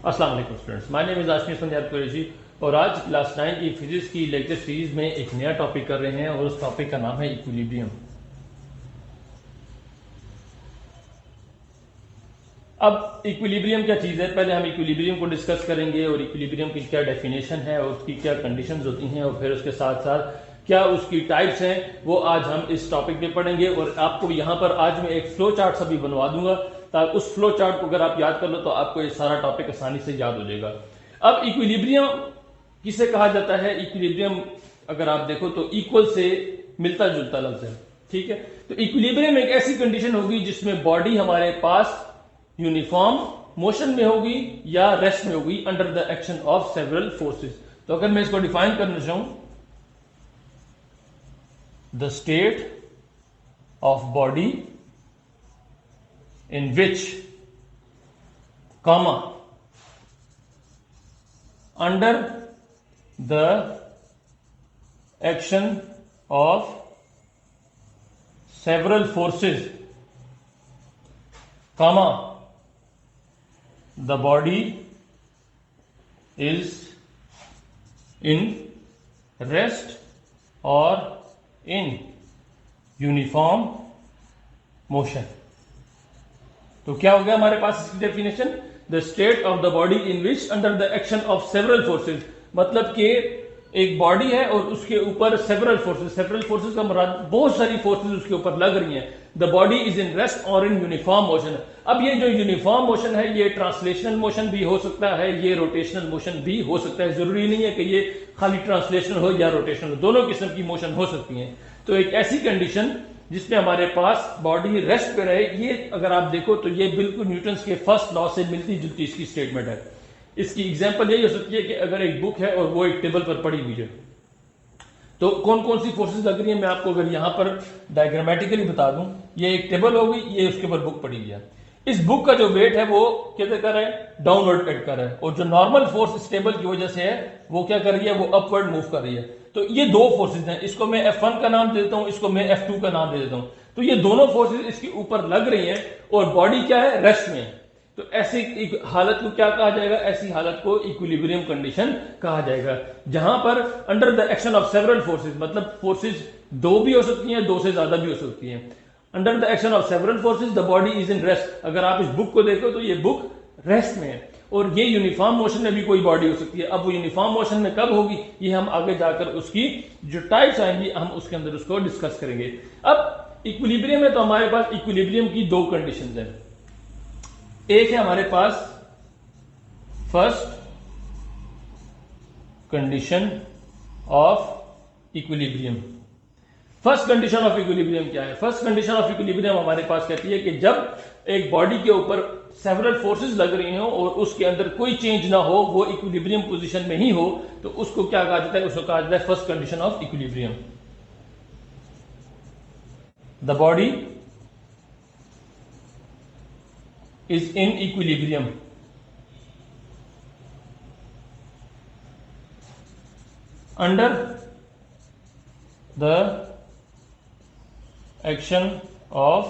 अस्सलाम वालेकुम students, my name is Ashmi संध्यार कुरैशी और आज क्लास 9 की फिजिक्स की लेक्चर सीरीज में एक नया टॉपिक कर रहे हैं और उस टॉपिक का नाम है इक्विलिब्रियम। अब इक्विलिब्रियम क्या चीज है, पहले हम इक्विलिब्रियम को डिस्कस करेंगे और इक्विलिब्रियम की क्या डेफिनेशन है और उसकी क्या कंडीशंस होती हैं और फिर उसके साथ साथ क्या उसकी टाइप्स हैं वो आज हम इस टॉपिक में पढ़ेंगे। और आपको यहाँ पर आज मैं एक फ्लो चार्ट सभी बनवा दूंगा ताकि उस फ्लो चार्ट को अगर आप याद कर लो तो आपको ये सारा टॉपिक आसानी से याद हो जाएगा। अब इक्विलिब्रियम किसे कहा जाता है? इक्विलिब्रियम अगर आप देखो तो इक्वल से मिलता जुलता लफ्ज है, ठीक है। तो इक्विलिब्रियम एक ऐसी कंडीशन होगी जिसमें बॉडी हमारे पास यूनिफॉर्म मोशन में होगी या रेस्ट में होगी under the action of several forces. तो अगर मैं इसको डिफाइन करना चाहूं, the state of body in which, comma, under the action of several forces, comma, the body is in rest or in uniform motion। तो क्या हो गया हमारे पास इसकी definition? The state of the body in which under the action of several forces, मतलब कि एक body है और उसके ऊपर सेवरल फोर्सेज का मुराद बहुत सारी फोर्सेज उसके ऊपर लग रही हैं। The body is in rest और इन यूनिफॉर्म मोशन। अब ये जो यूनिफॉर्म मोशन है ये ट्रांसलेशनल मोशन भी हो सकता है, ये रोटेशनल मोशन भी हो सकता है। जरूरी नहीं है कि ये खाली ट्रांसलेशनल हो या रोटेशनल हो, दोनों किस्म की मोशन हो सकती है। तो एक ऐसी कंडीशन जिसमें हमारे पास बॉडी रेस्ट पे रहे, ये अगर आप देखो तो ये बिल्कुल न्यूटन्स के फर्स्ट लॉ से मिलती जुलती इसकी स्टेटमेंट है। इसकी एग्जांपल यही हो सकती है कि अगर एक बुक है और वो एक टेबल पर पड़ी हुई है तो कौन कौन सी फोर्सेस लग रही है मैं आपको अगर यहां पर डायग्रामेटिकली बता दूं। ये एक टेबल होगी, ये उसके ऊपर बुक पड़ी हुई है। इस बुक का जो वेट है वो क्या कर रहा है? डाउनवर्ड एड कर रहा है, और जो नॉर्मल फोर्स इस टेबल की वजह से है वो क्या कर रही है? वो अपवर्ड मूव कर रही है। तो ये दो फोर्सेज हैं, इसको मैं F1 का नाम दे देता हूं, इसको मैं F2 का नाम दे देता हूं। तो ये दोनों फोर्सेज इसके ऊपर लग रही हैं और बॉडी क्या है? रेस्ट में। तो ऐसी एक हालत को क्या कहा जाएगा? ऐसी हालत को इक्विलिब्रियम कंडीशन कहा जाएगा, जहां पर under the action of several forces, मतलब फोर्सेज दो भी हो सकती हैं, दो से ज्यादा भी हो सकती हैं। Under the action of several forces the body is in rest. अगर आप इस बुक को देखो तो ये बुक रेस्ट में है और ये यूनिफॉर्म मोशन में भी कोई बॉडी हो सकती है। अब वो यूनिफॉर्म मोशन में कब होगी ये हम आगे जाकर उसकी जो टाइप्स आएंगी हम उसके अंदर उसको डिस्कस करेंगे। अब इक्विलिब्रियम है तो हमारे पास इक्विलिब्रियम की दो कंडीशंस हैं। एक है हमारे पास first condition of equilibrium. First condition of equilibrium क्या है? फर्स्ट कंडीशन ऑफ इक्विलिब्रियम हमारे पास कहती है कि जब एक बॉडी के ऊपर सेवरल फोर्सेस लग रही हो और उसके अंदर कोई चेंज ना हो, वो इक्विलिब्रियम पोजीशन में ही हो, तो उसको क्या कहा जाता है? उसको कहा जाता है first condition of equilibrium. The body is in equilibrium under the action of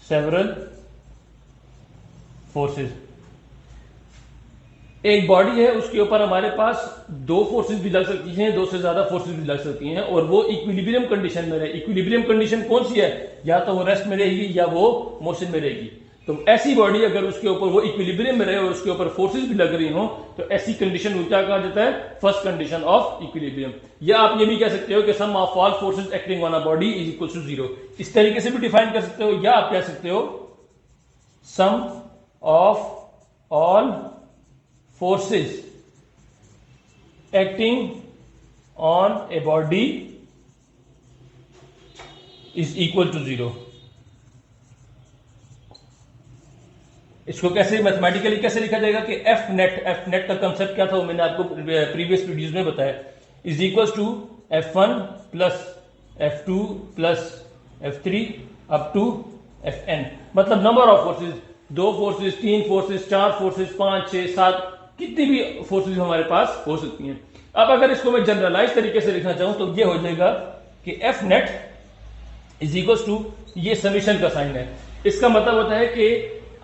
several forces. एक बॉडी है उसके ऊपर हमारे पास दो फोर्सेस भी लग सकती हैं, दो से ज्यादा फोर्सेस भी लग सकती हैं और वो इक्विलिब्रियम कंडीशन में रहे। इक्विलिब्रियम कंडीशन कौन सी है? या तो वो रेस्ट में रहेगी या वो मोशन में रहेगी। तो ऐसी बॉडी अगर उसके ऊपर वो इक्विलिब्रियम में रहे और उसके ऊपर फोर्सेस भी लग रही हो तो ऐसी कंडीशन को क्या कहा जाता है? First condition of equilibrium. या आप ये भी कह सकते हो कि sum of all forces acting on a body is equal to zero. इस तरीके से भी डिफाइन कर सकते हो, या आप कह सकते हो sum of all forces acting on a body is equal to zero. इसको कैसे मैथमेटिकली कैसे लिखा जाएगा कि एफ नेट का कंसेप्ट क्या था वो मैंने आपको प्रीवियस वीडियोस में बताया, is equal to F1 plus F2 plus F3 up to Fn, मतलब नंबर ऑफ फोर्सेज, दो फोर्सेज, तीन फोर्सेज, चार फोर्सेज, 5, 6, 7, कितनी भी फोर्सेज हमारे पास हो सकती हैं। अब अगर इसको मैं जनरलाइज तरीके से लिखना चाहूं तो ये हो जाएगा कि F net is equal to, ये समीशन का साइन है, इसका मतलब होता है कि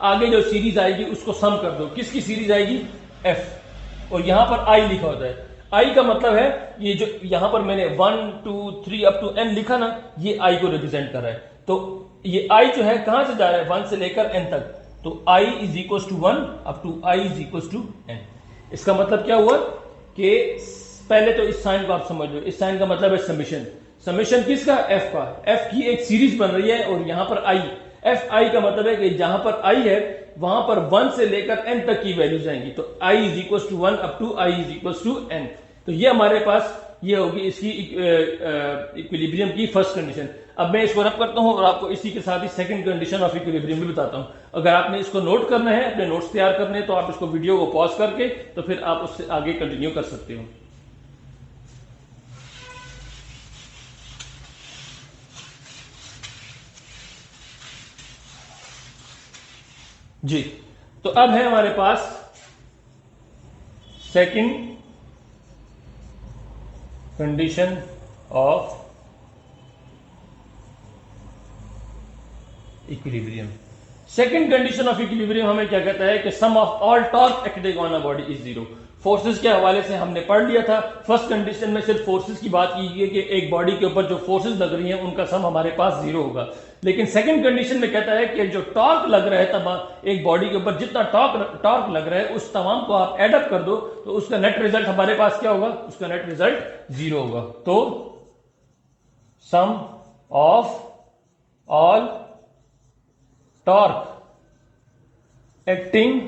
आगे जो सीरीज आएगी उसको सम कर दो। किसकी सीरीज आएगी? एफ। और यहां पर आई लिखा होता है। आई का मतलब है ये जो यहां पर मैंने 1 2 3 अप टू एन लिखा ना, ये आई को रिप्रेजेंट कर रहा है। तो ये आई जो है कहां से जा रहा है? 1 से लेकर एन तक। तो i is equal to 1 up to i is equal to n. इसका मतलब क्या हुआ कि पहले तो इस साइन को आप समझ लो। इस साइन का मतलब है समेशन। समेशन किसका? एफ का। एफ की एक सीरीज बन रही है और यहां पर आई, एफ आई का मतलब है कि जहां पर आई है वहां पर 1 से लेकर n तक की वैल्यूज आएंगी। तो i is equal to 1 up to i is equal to n। तो ये हमारे पास ये होगी इसकी इक्विलिब्रियम की फर्स्ट कंडीशन। अब मैं इसको रब करता हूं और आपको इसी के साथ ही सेकंड कंडीशन ऑफ इक्विलिब्रियम भी बताता हूं। अगर आपने इसको नोट करना है, अपने नोट्स तैयार करने हैं, तो आप इसको वीडियो को पॉज करके तो फिर आप उससे आगे कंटिन्यू कर सकते हो। जी, तो अब है हमारे पास second condition of equilibrium. Second condition of equilibrium हमें क्या कहता है कि sum of all torque acting on a body is zero. Forces के हवाले से हमने पढ़ लिया था। फर्स्ट कंडीशन में सिर्फ फोर्सेस की बात की गई कि एक बॉडी के ऊपर जो फोर्सेस लग रही हैं उनका सम हमारे पास जीरो होगा। लेकिन सेकंड कंडीशन में कहता है कि जो टॉर्क लग रहा है तमाम एक बॉडी के ऊपर जितना टॉर्क लग रहा है उस तमाम को आप एड अप कर दो तो उसका नेट रिजल्ट हमारे पास क्या होगा? उसका नेट रिजल्ट जीरो होगा। तो sum of all torque acting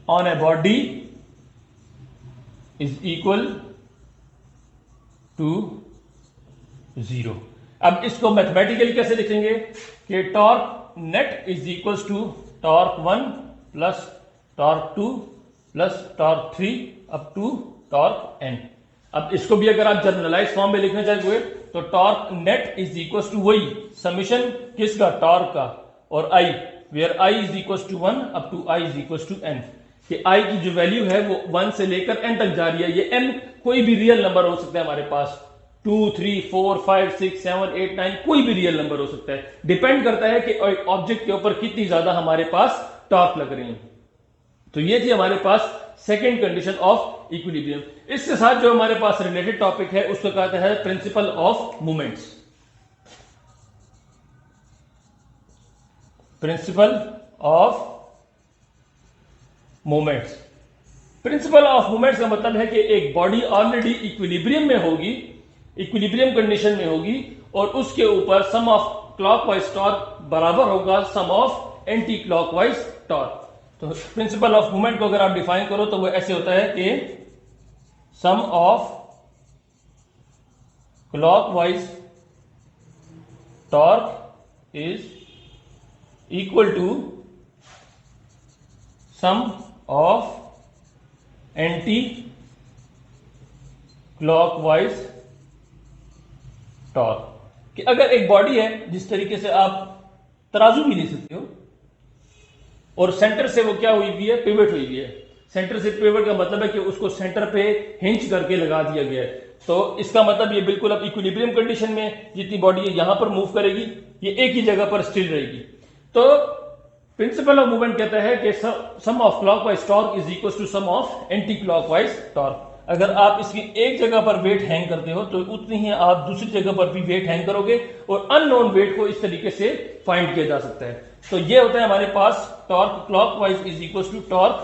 on a body is equal to 0। अब इसको मैथमेटिकली कैसे लिखेंगे कि torque net is equal to torque 1 plus torque 2 plus torque 3 up to torque n। अब इसको भी अगर आप जनरलाइज फॉर्म में लिखना चाहोगे तो torque net is equal to वही समीशन किसका? टॉर्क का। और i where i is equal to 1 up to i is equal to n कि i की जो वैल्यू है वो 1 से लेकर n तक जा रही है। ये n कोई भी रियल नंबर हो सकता है हमारे पास, 2 3 4 5 6 7 8 9 कोई भी रियल नंबर हो सकता है। डिपेंड करता है कि ऑब्जेक्ट के ऊपर कितनी ज्यादा हमारे पास टॉर्क लग रही है। तो ये थी हमारे पास सेकेंड कंडीशन ऑफ इक्विलिब्रियम। इसके साथ जो हमारे पास रिलेटेड टॉपिक है उसको कहते हैं principle of moments. Principle of moments. Principle of moments का मतलब है कि एक बॉडी ऑलरेडी इक्विलिब्रियम में होगी, इक्विलिब्रियम कंडीशन में होगी और उसके ऊपर सम ऑफ क्लॉकवाइज टॉर्क बराबर होगा सम ऑफ एंटी क्लॉकवाइज टॉर्क। तो प्रिंसिपल ऑफ मोमेंट को अगर आप डिफाइन करो तो वो ऐसे होता है कि sum of clockwise torque is equal to sum of anti clockwise torque. कि अगर एक बॉडी है जिस तरीके से आप तराजू भी ले सकते हो और सेंटर से वो क्या हुई हुई है? पिवट हुई हुई है। सेंटर से पिवट का मतलब है कि उसको सेंटर पे हिंच करके लगा दिया गया है। तो इसका मतलब ये बिल्कुल अब इक्विलिब्रियम कंडीशन में जितनी बॉडी है यहां पर मूव करेगी, ये एक ही जगह पर स्टिल रहेगी। तो प्रिंसिपल ऑफ मूवमेंट कहता है कि sum of clockwise torque is equal to sum of anti clockwise torque. अगर आप इसकी एक जगह पर वेट हैंग करते हो तो उतनी ही आप दूसरी जगह पर भी वेट हैंग करोगे और अननोन वेट को इस तरीके से फाइंड किया जा सकता है। तो ये होता है हमारे पास torque clockwise is equal to torque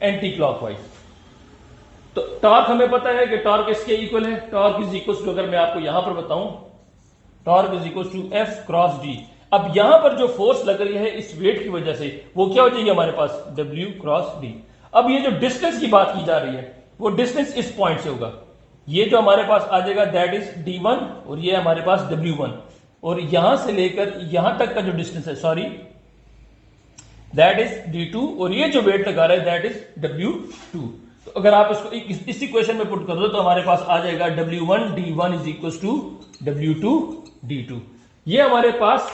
anti clockwise. तो टॉर्क हमें पता है कि टॉर्क इसके इक्वल है। टॉर्क इज इक्वल टू, अगर मैं आपको यहां पर बताऊं, torque is equal to F cross D. अब यहां पर जो फोर्स लग रही है इस वेट की वजह से वो क्या हो जाएगी हमारे पास? W cross D. अब ये जो डिस्टेंस की बात की जा रही है वो डिस्टेंस इस पॉइंट से होगा। ये जो हमारे पास आ जाएगा दैट इज D1 और ये हमारे पास W1 और यहां से लेकर यहां तक का जो डिस्टेंस है, सॉरी, दैट इज D2 और ये जो वेट लगा रहा है दैट इज W2। तो अगर आप इसको इस इक्वेशन में पुट कर दो तो हमारे पास आ जाएगा W1 D1 is equal to W2 D2। ये हमारे पास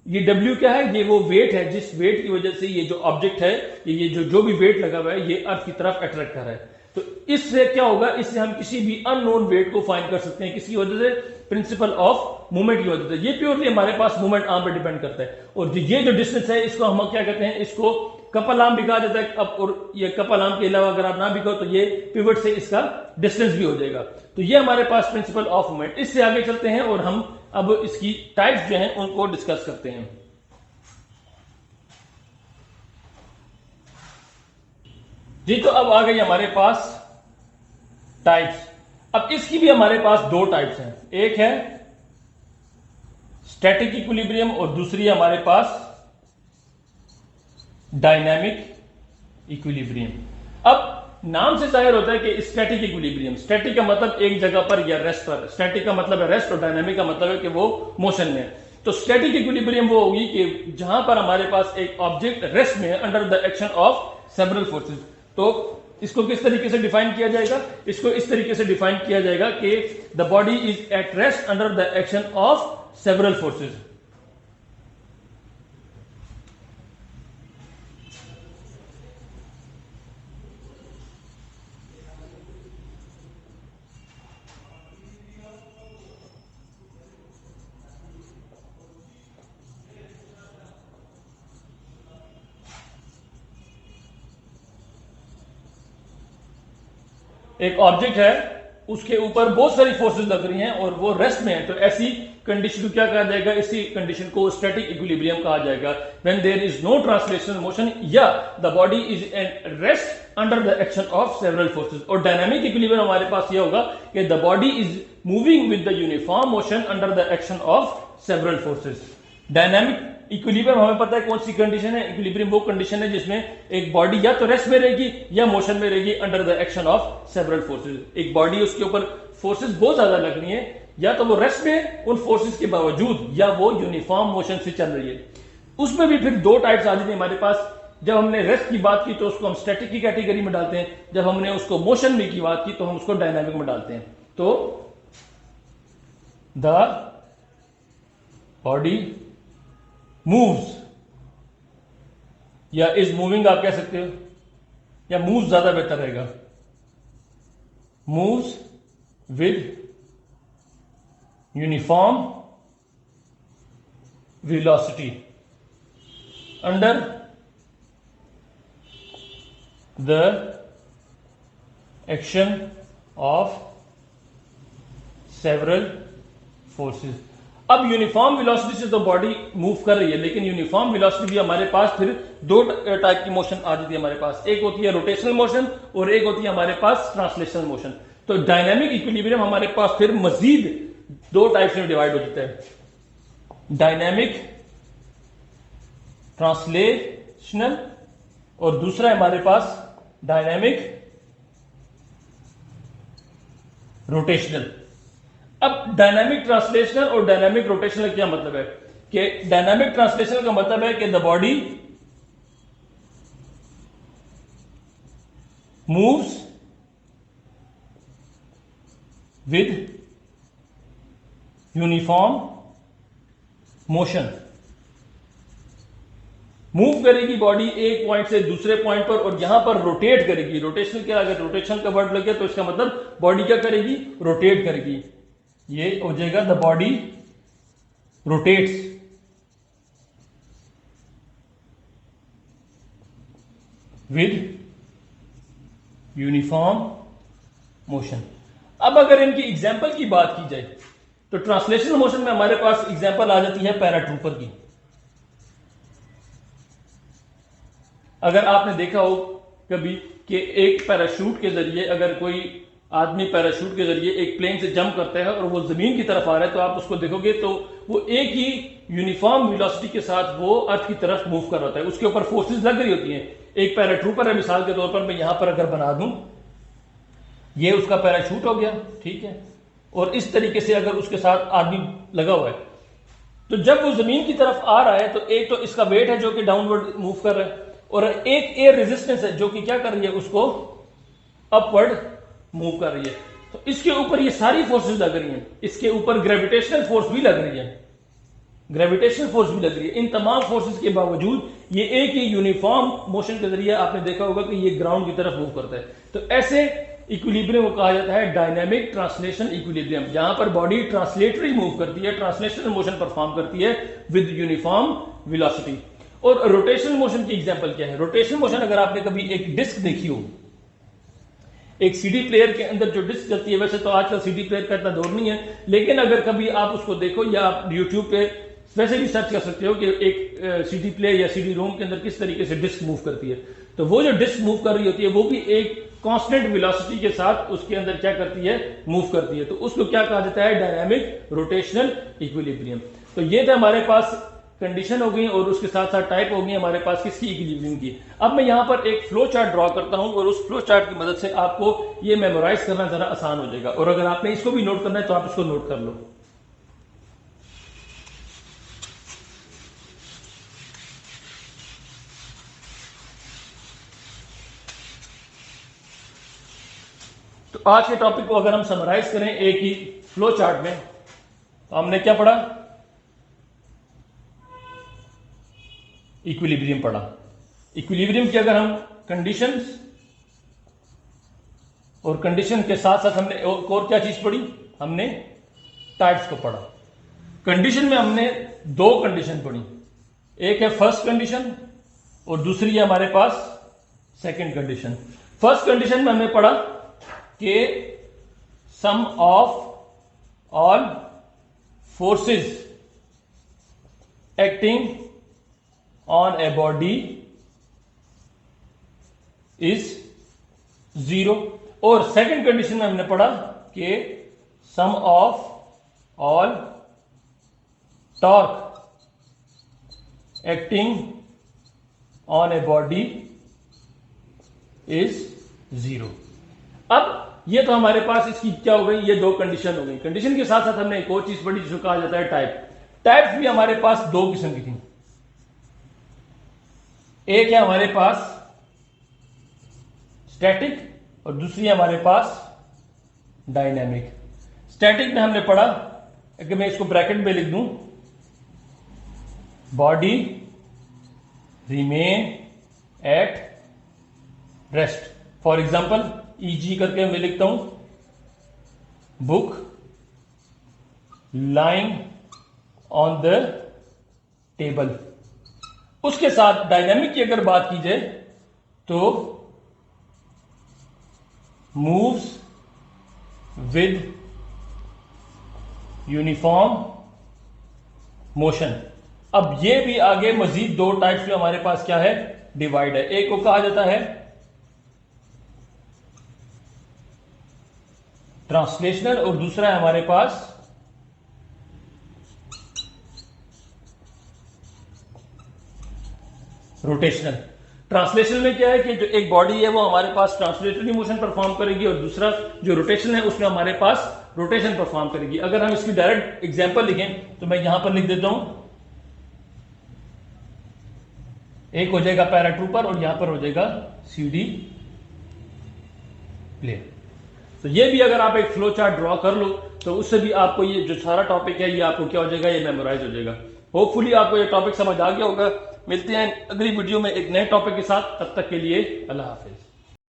ये W क्या है? ये वो वेट है जिस वेट की वजह से ये जो ऑब्जेक्ट है, ये जो भी वेट लगा हुआ है ये अर्थ की तरफ अट्रैक्ट कर रहा है। तो इससे क्या होगा? इससे हम किसी भी अननोन वेट को फाइंड कर सकते हैं। किसकी वजह से? प्रिंसिपल ऑफ मूवमेंट की मदद से। ये प्योरली हमारे पास मूवमेंट आर्म पे डिपेंड करता है। और ये जो डिस्टेंस है इसको हम क्या कहते हैं, इसको कपल आर्म भी कहा जाता है। अब और ये कपल आर्म के अलावा अगर आप ना भी कहो तो ये पिवट से इसका डिस्टेंस भी हो जाएगा। तो ये हमारे पास प्रिंसिपल ऑफ मूवमेंट। इससे आगे चलते हैं और हम अब इसकी टाइप्स जो हैं उनको डिस्कस करते हैं। जी, तो अब आ गई हमारे पास टाइप्स। अब इसकी भी हमारे पास दो टाइप्स हैं, एक है स्टैटिक इक्विलिब्रियम और दूसरी है हमारे पास डायनामिक इक्विलिब्रियम। अब नाम से जाहिर होता है कि स्टैटिक इक्विलिब्रियम, स्टैटिक का मतलब एक जगह पर या रेस्ट पर, स्टैटिक का मतलब है रेस्ट और डायनामिक का मतलब है कि वो मोशन में है। तो स्टैटिक इक्विलिब्रियम वो होगी कि जहां पर हमारे पास एक ऑब्जेक्ट रेस्ट में है under the action of several forces. तो इसको किस तरीके से डिफाइन किया जाएगा, इसको इस तरीके से डिफाइन किया जाएगा कि the body is at rest under the action of several forces. एक ऑब्जेक्ट है, उसके ऊपर बहुत सारी फोर्सेस लग रही हैं और वो रेस्ट में है, तो ऐसी कंडीशन को क्या कहा जाएगा, इसी कंडीशन को स्टैटिक इक्विलिब्रियम कहा जाएगा। When there is no translational motion या the body is at rest under the action of several forces. और डायनामिक इक्विलिब्रियम हमारे पास ये होगा कि the body is moving with the uniform motion under the action of several forces. Dynamic equilibrium हमें पता है कौन सी कंडीशन है, इक्विलिब्रियम वो कंडीशन है जिसमें एक बॉडी या तो रेस्ट में रहेगी या मोशन में रहेगी under the action of several forces. एक बॉडी, उसके ऊपर फोर्सेस बहुत ज्यादा लग रही है, या तो वो रेस्ट में उन फोर्सेस के बावजूद या वो यूनिफॉर्म मोशन से चल रही है। उसमें भी फिर दो टाइप्स आ जाती है हमारे पास। जब हमने रेस्ट की बात की तो उसको हम स्टैटिक की कैटेगरी में डालते हैं, जब हमने उसको मोशन में की बात की तो हम उसको डायनामिक में डालते हैं। तो द बॉडी मूव्स या इज मूविंग आप कह सकते हो, या मूव्स ज्यादा बेहतर रहेगा, moves with uniform velocity under the action of several forces. अब यूनिफॉर्म वेलोसिटी से तो बॉडी मूव कर रही है, लेकिन यूनिफॉर्म वेलोसिटी भी हमारे पास फिर दो टाइप की मोशन आ जाती है हमारे पास। एक होती है रोटेशनल मोशन और एक होती है हमारे पास ट्रांसलेशनल मोशन। तो डायनामिक इक्विलिब्रियम हमारे पास फिर मजीद दो टाइप्स में डिवाइड हो जाता है, डायनामिक ट्रांसलेशनल और दूसरा है हमारे पास डायनामिक रोटेशनल। अब डायनामिक ट्रांसलेशनल और डायनामिक रोटेशनल क्या मतलब है, कि डायनामिक ट्रांसलेशनल का मतलब है कि the body moves with uniform motion. Move करेगी बॉडी एक पॉइंट से दूसरे पॉइंट पर और यहां पर रोटेट करेगी। रोटेशनल क्या, अगर रोटेशन का वर्ड लग गया तो इसका मतलब बॉडी क्या करेगी, रोटेट करेगी। ये हो जाएगा the body rotates with uniform motion. अब अगर इनकी एग्जाम्पल की बात की जाए तो ट्रांसलेशनल मोशन में हमारे पास एग्जाम्पल आ जाती है पैराट्रूपर की। अगर आपने देखा हो कभी कि एक पैराशूट के जरिए अगर कोई आदमी पैराशूट के जरिए एक प्लेन से जंप करता है और वो जमीन की तरफ आ रहा है, तो आप उसको देखोगे तो वो एक ही यूनिफॉर्म वेलोसिटी के साथ वो अर्थ की तरफ मूव कर रहा है। उसके ऊपर फोर्सेस लग रही होती हैं। एक पैराट्रूपर है, मिसाल के तौर पर मैं यहां पर अगर बना दूं, ये उसका पैराशूट हो गया, ठीक है, और इस तरीके से अगर उसके साथ आदमी लगा हुआ है, तो जब वो जमीन की तरफ आ रहा है तो एक तो इसका वेट है जो कि डाउनवर्ड मूव कर रहा है, और एक एयर रेजिस्टेंस है जो कि क्या कर रही है, उसको अपवर्ड मूव कर रही है। तो इसके ऊपर ये सारी फोर्सेस लग रही हैं। इसके ऊपर ग्रेविटेशनल फोर्स भी लग रही है, ग्रेविटेशनल फोर्स भी लग रही है। इन तमाम फोर्सेस के बावजूद ये एक ही यूनिफॉर्म मोशन के जरिए आपने देखा होगा कि ये ग्राउंड की तरफ मूव करता है। तो ऐसे इक्विलिब्रियम को कहा जाता है डायनेमिक ट्रांसलेशन इक्विलिब्रियम, जहां पर बॉडी ट्रांसलेटरी मूव करती है, ट्रांसलेशनल मोशन परफॉर्म करती है विद यूनिफॉर्म वेलोसिटी। और रोटेशनल मोशन की एग्जांपल क्या है? रोटेशनल मोशन, अगर आपने कभी एक डिस्क देखी हो, एक सीडी प्लेयर के अंदर जो डिस्क चलती है, वैसे तो आजकल सीडी प्लेयर का इतना दौर नहीं है, लेकिन अगर कभी आप उसको देखो या आप यूट्यूब पे वैसे भी सर्च कर सकते हो कि एक सीडी प्लेयर या सीडी रोम के अंदर किस तरीके से डिस्क मूव करती है, तो वो जो डिस्क मूव कर रही होती है वो भी एक कांस्टेंट वेलोसिटी के साथ उसके अंदर क्या करती है, मूव करती है। तो उसको क्या कहा जाता है? Dynamic rotational equilibrium. तो ये था हमारे पास कंडीशन हो गई और उसके साथ साथ टाइप हो गई हमारे पास किसकी? इक्विलिब्रियम की। अब मैं यहां पर एक फ्लो चार्ट ड्रॉ करता हूं और उस फ्लो चार्ट की मदद से आपको ये मेमोराइज करना जरा आसान हो जाएगा, और अगर आपने इसको भी नोट करना है तो आप इसको नोट कर लो। तो आज के टॉपिक को अगर हम समराइज करें एक ही फ्लो चार्ट में, तो हमने क्या पढ़ा? इक्विलिब्रियम पढ़ा। इक्विलिब्रियम की अगर हम कंडीशंस और कंडीशन के साथ साथ हमने और क्या चीज पढ़ी? हमने टाइप्स को पढ़ा। कंडीशन में हमने दो कंडीशन पढ़ी, एक है फर्स्ट कंडीशन और दूसरी है हमारे पास सेकंड कंडीशन। फर्स्ट कंडीशन में हमने पढ़ा कि sum of all forces acting on a body is 0, और सेकंड कंडीशन में हमने पढ़ा कि sum of all torque acting on a body is 0। अब ये तो हमारे पास इसकी क्या हो गई? ये दो कंडीशन हो गई। कंडीशन के साथ साथ हमने एक और चीज पढ़ी जिसको कहा जाता है टाइप। टाइप्स भी हमारे पास दो किस्म की थी, एक है हमारे पास स्टैटिक और दूसरी है हमारे पास डायनेमिक। स्टैटिक में हमने पढ़ा, अगर मैं इसको ब्रैकेट में लिख दूं, body remain at rest. For example easy करके मैं लिखता हूं, book lying on the table. उसके साथ डायनेमिक की अगर बात की जाए तो मूव्स विद यूनिफॉर्म मोशन। अब ये भी आगे मजीद दो टाइप्स में हमारे पास क्या है? डिवाइड है। एक को कहा जाता है ट्रांसलेशनल और दूसरा है हमारे पास रोटेशनल। ट्रांसलेशन में क्या है कि जो एक बॉडी है वो हमारे पास ट्रांसलेटरी मोशन परफॉर्म करेगी और दूसरा जो रोटेशन है उसमें हमारे पास रोटेशन परफॉर्म करेगी। अगर हम इसकी डायरेक्ट एग्जांपल लिखें तो मैं यहां पर लिख देता हूं, एक हो जाएगा पैराट्रूपर और यहां पर हो जाएगा सीडी प्लेयर। तो ये भी अगर आप एक फ्लो चार्ट ड्रॉ कर लो तो उससे भी आपको ये जो सारा टॉपिक है ये आपको क्या हो जाएगा? ये मेमोराइज हो जाएगा। होपफुली आपको ये टॉपिक समझ आ गया होगा। मिलते हैं अगली वीडियो में एक नए टॉपिक के साथ, तब तक के लिए अल्लाह हाफिज।